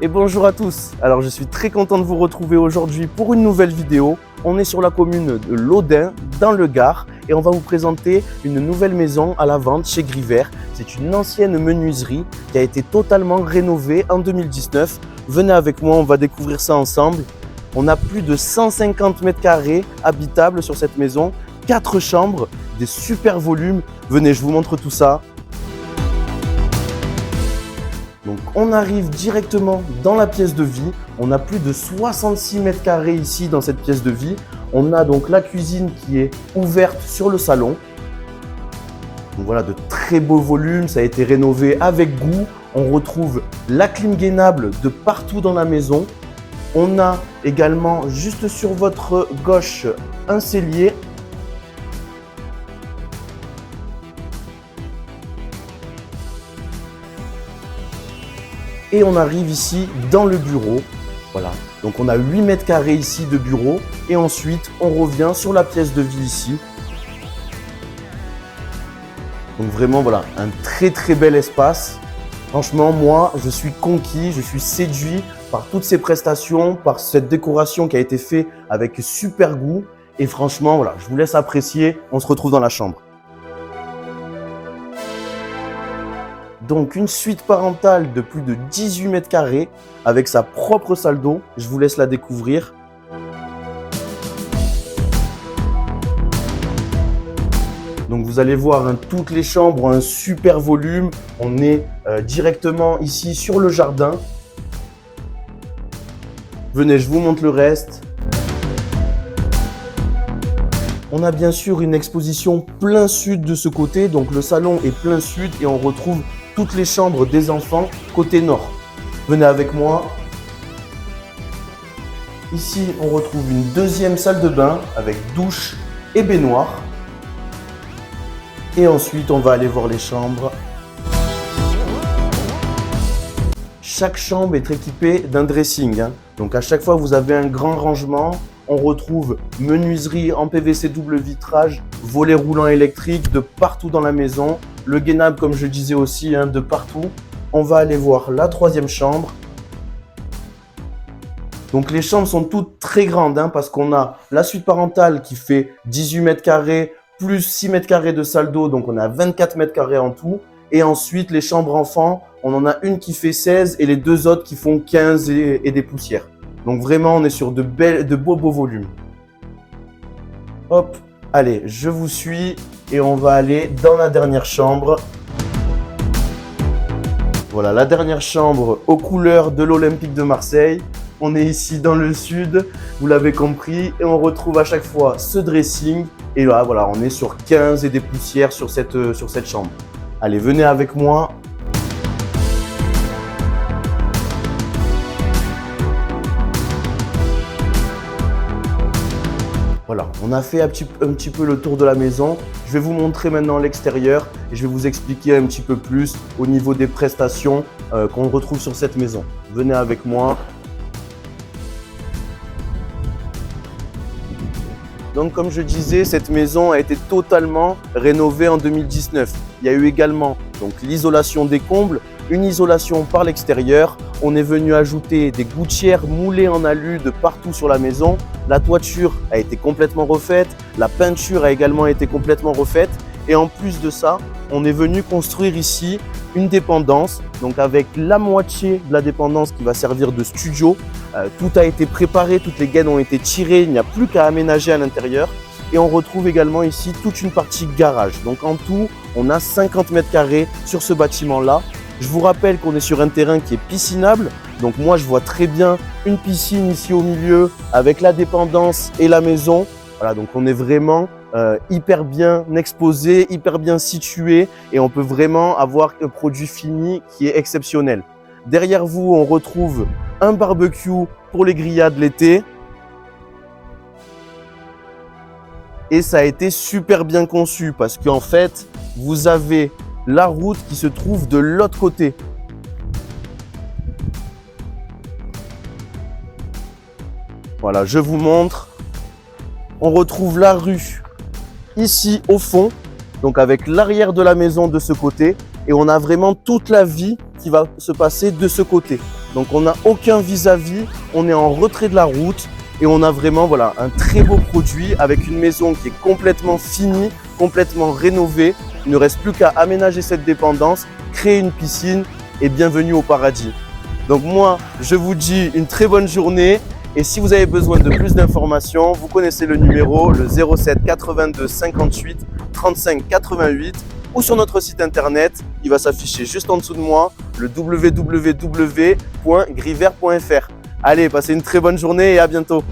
Et bonjour à tous. Alors je suis très content de vous retrouver aujourd'hui pour une nouvelle vidéo. On est sur la commune de Laudun, dans le Gard, et on va vous présenter une nouvelle maison à la vente chez Grivert. C'est une ancienne menuiserie qui a été totalement rénovée en 2019. Venez avec moi, on va découvrir ça ensemble. On a plus de 150 mètres carrés habitables sur cette maison, 4 chambres, des super volumes. Venez, je vous montre tout ça. Donc on arrive directement dans la pièce de vie. On a plus de 66 mètres carrés ici dans cette pièce de vie. On a donc la cuisine qui est ouverte sur le salon. Donc voilà, de très beaux volumes, ça a été rénové avec goût. On retrouve la clim gainable de partout dans la maison. On a également juste sur votre gauche un cellier. Et on arrive ici dans le bureau. Voilà, donc on a 8 mètres carrés ici de bureau. Et ensuite, on revient sur la pièce de vie ici. Donc vraiment, voilà, un très bel espace. Franchement, moi, je suis conquis, je suis séduit par toutes ces prestations, par cette décoration qui a été faite avec super goût. Et franchement, voilà, je vous laisse apprécier. On se retrouve dans la chambre. Donc une suite parentale de plus de 18 mètres carrés avec sa propre salle d'eau. Je vous laisse la découvrir. Donc vous allez voir, toutes les chambres ont un super volume. On est directement ici sur le jardin. Venez, je vous montre le reste. On a bien sûr une exposition plein sud de ce côté. Donc le salon est plein sud et on retrouve toutes les chambres des enfants côté nord. Venez avec moi. Ici, on retrouve une deuxième salle de bain avec douche et baignoire. Et ensuite, on va aller voir les chambres. Chaque chambre est équipée d'un dressing. Donc à chaque fois, vous avez un grand rangement. On retrouve menuiserie en PVC double vitrage, volets roulants électriques de partout dans la maison. Le gainable, comme je disais aussi, de partout. On va aller voir la troisième chambre. Donc les chambres sont toutes très grandes parce qu'on a la suite parentale qui fait 18 mètres carrés plus 6 mètres carrés de salle d'eau. Donc on a 24 mètres carrés en tout. Et ensuite les chambres enfants, on en a une qui fait 16 et les deux autres qui font 15 et des poussières. Donc vraiment on est sur de beaux volumes. Hop, allez, je vous suis. Et on va aller dans la dernière chambre. Voilà, la dernière chambre aux couleurs de l'Olympique de Marseille. On est ici dans le sud, vous l'avez compris. Et on retrouve à chaque fois ce dressing. Et là, voilà, on est sur 15 et des poussières sur cette chambre. Allez, venez avec moi. Voilà, on a fait un petit peu le tour de la maison. Je vais vous montrer maintenant l'extérieur et je vais vous expliquer un petit peu plus au niveau des prestations qu'on retrouve sur cette maison. Venez avec moi. Donc comme je disais, cette maison a été totalement rénovée en 2019. Il y a eu également donc l'isolation des combles, une isolation par l'extérieur. On est venu ajouter des gouttières moulées en alu de partout sur la maison. La toiture a été complètement refaite. La peinture a également été complètement refaite. Et en plus de ça, on est venu construire ici une dépendance. Donc avec la moitié de la dépendance qui va servir de studio. Tout a été préparé, toutes les gaines ont été tirées. Il n'y a plus qu'à aménager à l'intérieur. Et on retrouve également ici toute une partie garage. Donc en tout, on a 50 mètres carrés sur ce bâtiment-là. Je vous rappelle qu'on est sur un terrain qui est piscinable. Donc moi, je vois très bien une piscine ici au milieu avec la dépendance et la maison. Voilà, donc on est vraiment hyper bien exposé, hyper bien situé et on peut vraiment avoir un produit fini qui est exceptionnel. Derrière vous, on retrouve un barbecue pour les grillades l'été. Et ça a été super bien conçu parce qu'en fait, vous avez la route qui se trouve de l'autre côté. Voilà, je vous montre. On retrouve la rue ici au fond, donc avec l'arrière de la maison de ce côté. Et on a vraiment toute la vie qui va se passer de ce côté. Donc on n'a aucun vis-à-vis, on est en retrait de la route et on a vraiment voilà, un très beau produit avec une maison qui est complètement finie, complètement rénovée. Il ne reste plus qu'à aménager cette dépendance, créer une piscine et bienvenue au paradis. Donc moi, je vous dis une très bonne journée et si vous avez besoin de plus d'informations, vous connaissez le numéro, le 07 82 58 35 88 ou sur notre site internet, il va s'afficher juste en dessous de moi, le www.griver.fr. Allez, passez une très bonne journée et à bientôt.